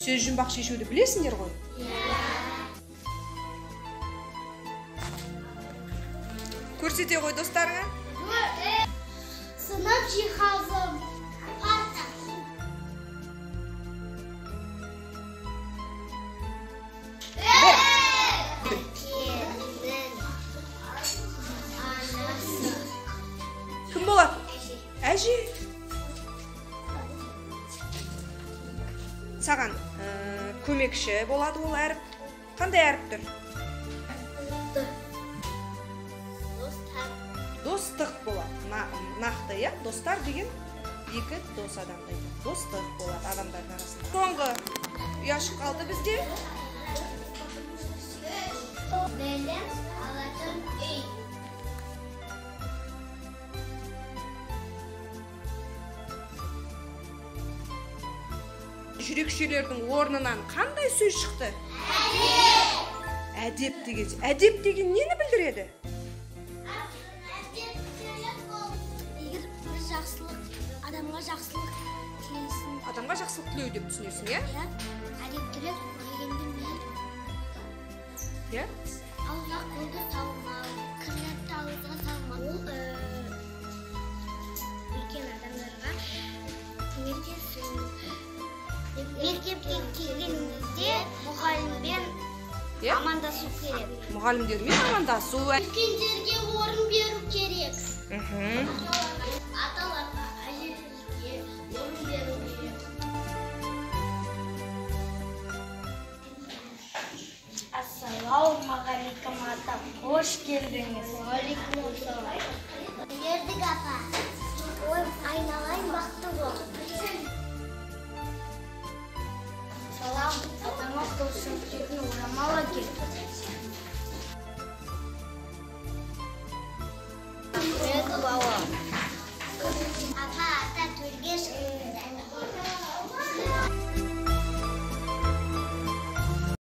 Сөз жұмбақ шешуді білесіңдер ғой? Көрсете ғой достарыңа. Сынып жиһазым. Кім болады? Әже. Саған көмекші болады ол әріп. Қандай әріптір? Достық болады. Нақты, иә? Достар деген екі дос адамды. Достық болады адамдардың арасында. Соңғы ұяшық қалды бізде. Белем алатын үй. Жүрекшелердің орнынан қандай сөз шықты? Әдеп деген. Әдеп деген нені білдіреді? Егер бір жақсылық, адамға жақсылық тілейсің. Адамға жақсылық тілеу деп түсінесің, иә? Әдептілік дегенде не? Иә? Ауызға қолды салмау, кірнәпті ауызға салмау. Ол үлкен адамдарға көмектесу. Мектепке келгенде мұғаліммен амандасу керек. Мұғалімдермен амандасу. Үлкендерге орын беру керек. Аталарға, әжелерге орын беру керек. Ассалаумағалейкум атам, қош келдіңіз. Уағалейкумассалам. Ердік апа. Ой, айналайын бақты бол. Салам, атама қосым тегін орамал әкел.